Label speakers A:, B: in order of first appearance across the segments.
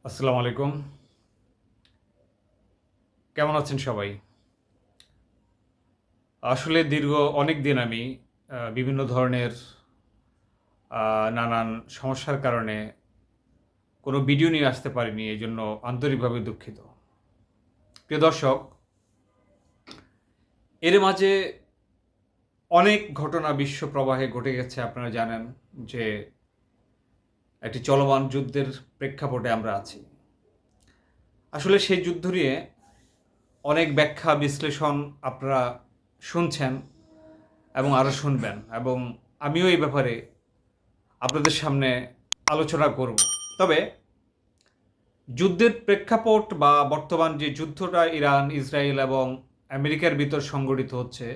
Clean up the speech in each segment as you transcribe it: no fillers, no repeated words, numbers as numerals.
A: আসসালামু আলাইকুম। কেমন আছেন সবাই? আসলে দীর্ঘ অনেক দিন আমি বিভিন্ন ধরনের নানান সমস্যার কারণে কোনো ভিডিও নিয়ে আসতে পারিনি। এজন্য আন্তরিকভাবে দুঃখিত। প্রিয় দর্শক, এর মাঝে অনেক ঘটনা বিশ্ব প্রবাহে ঘটে গেছে। আপনারা জানেন যে একটি চলমান যুদ্ধের প্রেক্ষাপটে আমরা আছি। আসলে সেই যুদ্ধ নিয়ে অনেক ব্যাখ্যা বিশ্লেষণ আপনারা শুনছেন এবং আরও শুনবেন, এবং আমিও এই ব্যাপারে আপনাদের সামনে আলোচনা করব। তবে যুদ্ধের প্রেক্ষাপট বা বর্তমান যে যুদ্ধটা ইরান, ইসরায়েল এবং আমেরিকার ভিতর সংঘটিত হচ্ছে,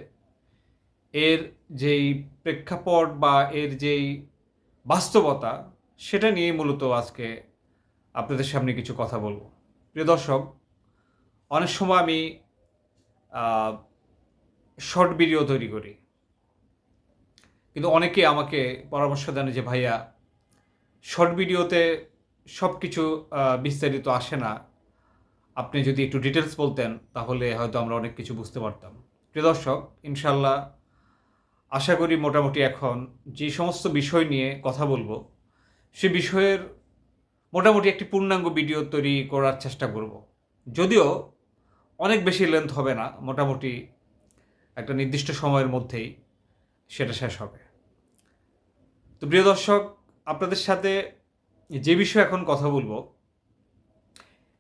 A: এর যেই প্রেক্ষাপট বা এর যেই বাস্তবতা, সেটা নিয়েই মূলত আজকে আপনাদের সামনে কিছু কথা বলবো। প্রিয় দর্শক, অনেক সময় আমি শর্ট ভিডিও তৈরি করি, কিন্তু অনেকে আমাকে পরামর্শ দেন যে ভাইয়া, শর্ট ভিডিওতে সব কিছু বিস্তারিত আসে না। আপনি যদি একটু ডিটেলস বলতেন তাহলে হয়তো আমরা অনেক কিছু বুঝতে পারতাম। প্রিয় দর্শক, ইনশাল্লাহ আশা করি মোটামুটি এখন যে সমস্ত বিষয় নিয়ে কথা বলবো, সে বিষয়ের মোটামুটি একটি পূর্ণাঙ্গ ভিডিও তৈরি করার চেষ্টা করব। যদিও অনেক বেশি লেন্থ হবে না, মোটামুটি একটা নির্দিষ্ট সময়ের মধ্যেই সেটা শেষ হবে। তো প্রিয় দর্শক, আপনাদের সাথে যে বিষয়ে এখন কথা বলবো,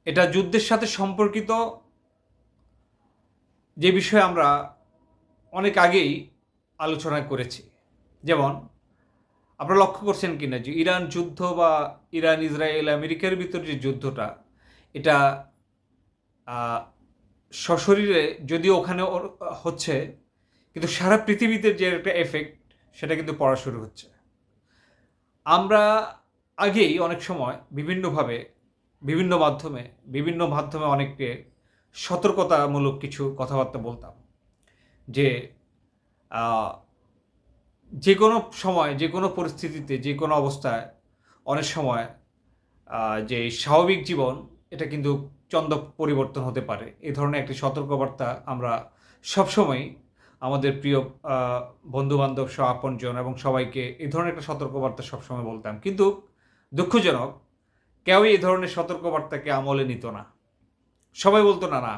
A: এটা যুদ্ধের সাথে সম্পর্কিত, যে বিষয়ে আমরা অনেক আগেই আলোচনা করেছি। যেমন আপনারা লক্ষ্য করছেন কিনা যে ইরান যুদ্ধ বা ইরান, ইসরায়েল, আমেরিকার ভিতর যে যুদ্ধটা, এটা আহ, সশরীরে যদিও ওখানে হচ্ছে, কিন্তু সারা পৃথিবীতে যে একটা এফেক্ট, সেটা কিন্তু পড়া শুরু হচ্ছে। আমরা আগেই অনেক সময় বিভিন্নভাবে বিভিন্ন মাধ্যমে অনেককে সতর্কতামূলক কিছু কথাবার্তা বলতাম যে আহ, যে কোনো সময়, যে কোনো পরিস্থিতিতে, যে কোনো অবস্থায় অনেক সময় যে স্বাভাবিক জীবন, এটা কিন্তু চন্দ পরিবর্তন হতে পারে। এই ধরনের একটি সতর্কবার্তা আমরা সবসময় আমাদের প্রিয় বন্ধুবান্ধব, সহ আপনজন এবং সবাইকে এই ধরনের একটা সতর্কবার্তা সবসময় বলতাম। কিন্তু দুঃখজনক, কেউই এই ধরনের সতর্কবার্তাকে আমলে নিত না। সবাই বলতো না, না,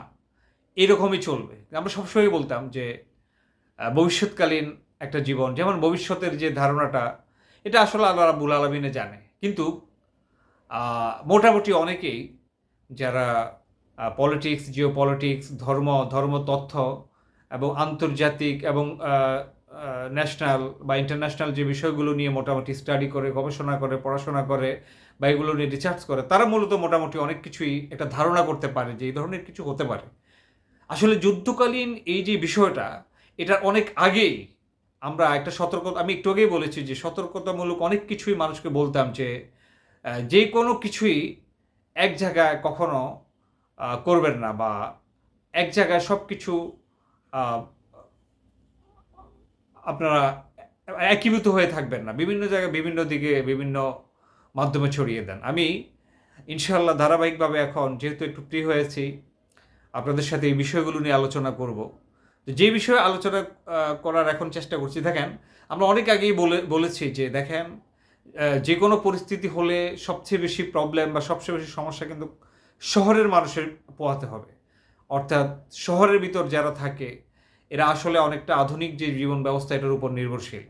A: এরকমই চলবে। আমরা সবসময় বলতাম যে ভবিষ্যৎকালীন একটা জীবন, যেমন ভবিষ্যতের যে ধারণাটা, এটা আসলে আল্লাহ রাব্বুল আলামিনে জানে। কিন্তু মোটামুটি অনেকেই যারা পলিটিক্স, জিওপলিটিক্স, ধর্মতত্ত্ব এবং আন্তর্জাতিক এবং ন্যাশনাল বা ইন্টারন্যাশনাল যে বিষয়গুলো নিয়ে মোটামুটি স্টাডি করে, গবেষণা করে, পড়াশোনা করে বা এগুলো নিয়ে রিসার্চ করে, তারা মূলত মোটামুটি অনেক কিছুই একটা ধারণা করতে পারে যে এই ধরনের কিছু হতে পারে। আসলে যুদ্ধকালীন এই যে বিষয়টা, এটার অনেক আগেই আমরা একটা আমি একটু আগেই বলেছি যে সতর্কতামূলক অনেক কিছুই মানুষকে বলতাম যে যে কোনো কিছুই এক জায়গায় কখনো করবেন না, বা এক জায়গায় সব কিছু আপনারা একীভূত হয়ে থাকবেন না। বিভিন্ন জায়গায়, বিভিন্ন দিকে, বিভিন্ন মাধ্যমে ছড়িয়ে দেন। আমি ইনশাআল্লাহ ধারাবাহিকভাবে এখন যেহেতু একটু ফ্রি হয়েছি, আপনাদের সাথে এই বিষয়গুলো নিয়ে আলোচনা করব। তো যে বিষয়ে আলোচনা করার এখন চেষ্টা করছি, দেখেন, আমরা অনেক আগেই বলেছি যে দেখেন, যে কোনো পরিস্থিতি হলে সবচেয়ে বেশি প্রবলেম বা সবচেয়ে বেশি সমস্যা কিন্তু শহরের মানুষের পোহাতে হবে। অর্থাৎ শহরের ভিতর যারা থাকে, এরা আসলে অনেকটা আধুনিক যে জীবন ব্যবস্থা, এটার উপর নির্ভরশীল।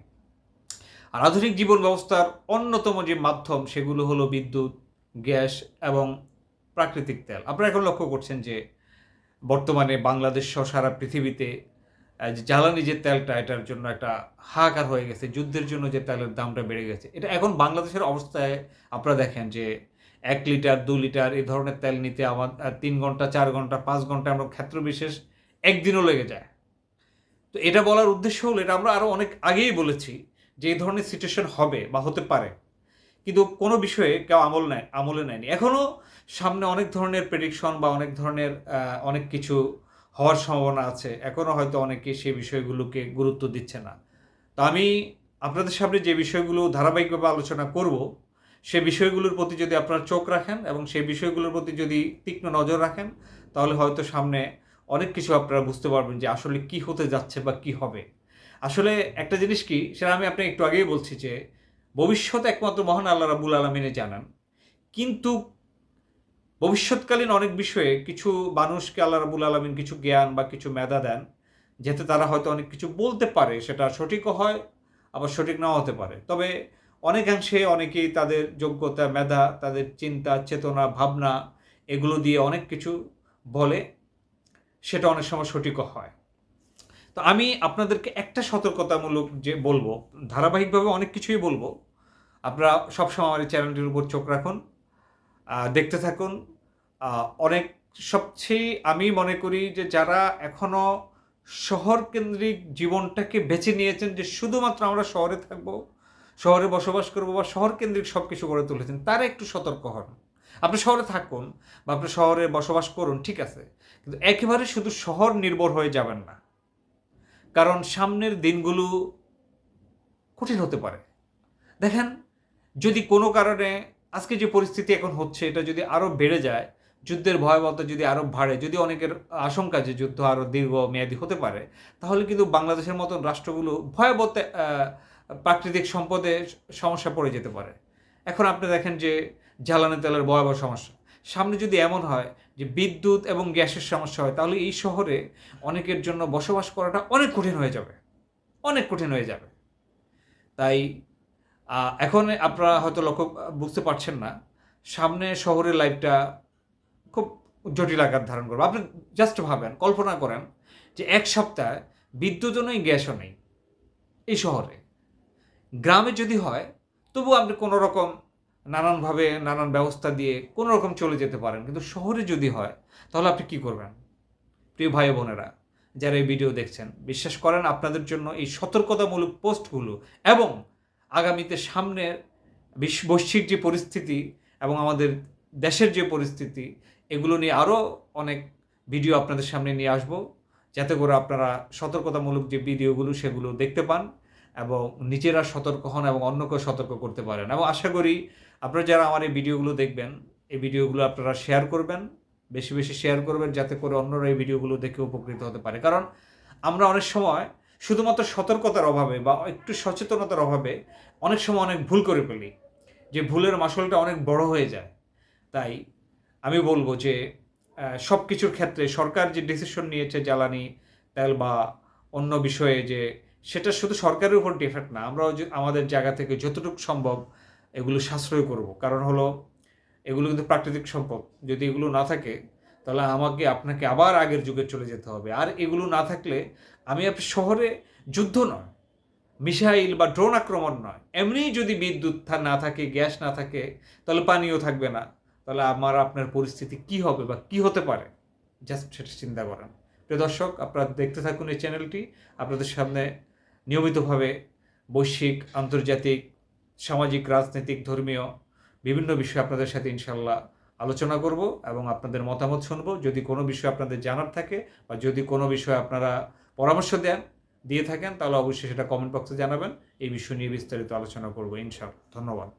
A: আর আধুনিক জীবন ব্যবস্থার অন্যতম যে মাধ্যম, সেগুলো হলো বিদ্যুৎ, গ্যাস এবং প্রাকৃতিক তেল। আপনারা এখন লক্ষ্য করছেন যে বর্তমানে বাংলাদেশ সহ সারা পৃথিবীতে যে জ্বালানি যে তেলটা, এটার জন্য একটা হাহাকার হয়ে গেছে। যুদ্ধের জন্য যে তেলের দামটা বেড়ে গেছে, এটা এখন বাংলাদেশের অবস্থায় আপনারা দেখেন যে 1 লিটার, 2 লিটার এই ধরনের তেল নিতে আমার 3 ঘন্টা, 4 ঘন্টা, 5 ঘন্টা, আমরা ক্ষেত্র বিশেষ একদিনও লেগে যায়। তো এটা বলার উদ্দেশ্য হলো, এটা আমরা আরও অনেক আগেই বলেছি যে এই ধরনের সিচুয়েশন হবে বা হতে পারে, কিন্তু কোনো বিষয়ে কেউ আমলে নেয়নি। এখনও সামনে অনেক ধরনের প্রেডিকশন বা অনেক ধরনের অনেক কিছু হওয়ার সম্ভাবনা আছে। এখনও হয়তো অনেকে সেই বিষয়গুলোকে গুরুত্ব দিচ্ছে না। তো আমি আপনাদের সামনে যে বিষয়গুলো ধারাবাহিকভাবে আলোচনা করব, সেই বিষয়গুলোর প্রতি যদি আপনারা চোখ রাখেন এবং সেই বিষয়গুলোর প্রতি যদি তীক্ষ্ণ নজর রাখেন, তাহলে হয়তো সামনে অনেক কিছু আপনারা বুঝতে পারবেন যে আসলে কি হতে যাচ্ছে বা কি হবে। আসলে একটা জিনিস কি, সেটা আমি আপনাকে একটু আগেই বলছি যে ভবিষ্যৎ একমাত্র মহান আল্লাহ রাব্বুল আলামিনই জানেন। কিন্তু ভবিষ্যৎকালীন অনেক বিষয়ে কিছু মানুষকে আল্লাহ রাব্বুল আলামিন কিছু জ্ঞান বা কিছু মেধা দেন, যাতে তারা হয়তো অনেক কিছু বলতে পারে, সেটা সঠিকও হয় আবার সঠিক নাও হতে পারে। তবে অনেকাংশে অনেকেই তাদের যোগ্যতা, মেধা, তাদের চিন্তা, চেতনা, ভাবনা এগুলো দিয়ে অনেক কিছু বলে, সেটা অনেক সময় সঠিকও হয়। তো আমি আপনাদেরকে একটা সতর্কতামূলক যে বলবো, ধারাবাহিকভাবে অনেক কিছুই বলবো। আপনারা সবসময় আমার এই চ্যানেলটির উপর চোখ রাখুন, দেখতে থাকুন। অনেক সবচেয়ে আমি মনে করি যে যারা এখনও শহরকেন্দ্রিক জীবনটাকে বেছে নিয়েছেন যে শুধুমাত্র আমরা শহরে থাকবো, শহরে বসবাস করবো বা শহরকেন্দ্রিক সব কিছু গড়ে তুলেছেন, তারা একটু সতর্ক হন। আপনি শহরে থাকুন বা আপনি শহরে বসবাস করুন, ঠিক আছে, কিন্তু একেবারে শুধু শহর নির্ভর হয়ে যাবেন না। কারণ সামনের দিনগুলো কঠিন হতে পারে। দেখেন, যদি কোনো কারণে আজকে যে পরিস্থিতি এখন হচ্ছে এটা যদি আরও বেড়ে যায়, যুদ্ধের ভয়াবহতা যদি আরও বাড়ে, যদি অনেকের আশঙ্কা যে যুদ্ধ আরও দীর্ঘমেয়াদী হতে পারে, তাহলে কিন্তু বাংলাদেশের মতন রাষ্ট্রগুলো ভয়াবহ প্রাকৃতিক সম্পদে সমস্যা পড়ে যেতে পারে। এখন আপনি দেখেন যে জ্বালানি তেলের ভয়াবহ সমস্যা। সামনে যদি এমন হয় যে বিদ্যুৎ এবং গ্যাসের সমস্যা হয়, তাহলে এই শহরে অনেকের জন্য বসবাস করাটা অনেক কঠিন হয়ে যাবে, অনেক কঠিন হয়ে যাবে। তাই এখন আপনারা হয়তো বুঝতে পারছেন না, সামনে শহরের লাইফটা খুব জটিল আকার ধারণ করবে। আপনি জাস্ট ভাবেন, কল্পনা করেন যে এক সপ্তাহে বিদ্যুৎও নেই, গ্যাসও নেই এই শহরে। গ্রামে যদি হয় তবু আপনি কোনো রকম নানানভাবে নানান ব্যবস্থা দিয়ে কোনো রকম চলে যেতে পারেন, কিন্তু শহরে যদি হয় তাহলে আপনি কী করবেন? প্রিয় ভাই বোনেরা যারা এই ভিডিও দেখছেন, বিশ্বাস করেন আপনাদের জন্য এই সতর্কতামূলক পোস্টগুলো এবং আগামীতে সামনের বৈশ্বিক যে পরিস্থিতি এবং আমাদের দেশের যে পরিস্থিতি, এগুলো নিয়ে আরও অনেক ভিডিও আপনাদের সামনে নিয়ে আসব, যাতে করে আপনারা সতর্কতামূলক যে ভিডিওগুলো সেগুলো দেখতে পান এবং নিজেরা সতর্ক হন এবং অন্যকেও সতর্ক করতে পারেন। এবং আশা করি আপনারা যারা আমার এই ভিডিওগুলো দেখবেন, এই ভিডিওগুলো আপনারা শেয়ার করবেন, বেশি বেশি শেয়ার করবেন, যাতে করে অন্যরা এই ভিডিওগুলো দেখে উপকৃত হতে পারে। কারণ আমরা অনেক সময় শুধুমাত্র সতর্কতার অভাবে বা একটু সচেতনতার অভাবে অনেক সময় অনেক ভুল করে ফেলি, যে ভুলের মাসুলটা অনেক বড় হয়ে যায়। তাই আমি বলবো যে সব কিছুর ক্ষেত্রে সরকার যে ডিসিশন নিয়েছে জ্বালানি তেল বা অন্য বিষয়ে, যে সেটা শুধু সরকারের উপর ডিফেক্ট না, আমরাও আমাদের জায়গা থেকে যতটুকু সম্ভব এগুলো সাশ্রয় করব। কারণ হলো এগুলো কিন্তু প্রাকৃতিক সম্পদ, যদি এগুলো না থাকে তাহলে আমাকে আপনাকে আবার আগের যুগে চলে যেতে হবে। আর এগুলো না থাকলে আপনি শহরে যুদ্ধ নয়, মিসাইল বা ড্রোন আক্রমণ নয়, এমনিই যদি বিদ্যুৎ না থাকে, গ্যাস না থাকে, তাহলে পানিও থাকবে না, তাহলে আপনার পরিস্থিতি কি হবে বা কি হতে পারে, জাস্ট সেটা চিন্তা করেন। প্রিয় দর্শক, আপনারা দেখতে থাকুন এই চ্যানেলটি। আপনাদের সামনে নিয়মিতভাবে বৈশ্বিক, আন্তর্জাতিক, সামাজিক, রাজনৈতিক, ধর্মীয় বিভিন্ন বিষয় আপনাদের সাথে ইনশাল্লাহ আলোচনা করব এবং আপনাদের মতামত শুনবো। যদি কোনো বিষয় আপনাদের জানার থাকে বা যদি কোনো বিষয়ে আপনারা পরামর্শ দিয়ে থাকেন, তাহলে অবশ্যই সেটা কমেন্ট বক্সে জানাবেন। এই বিষয় নিয়ে বিস্তারিত আলোচনা করবো ইনশাআল্লাহ। ধন্যবাদ।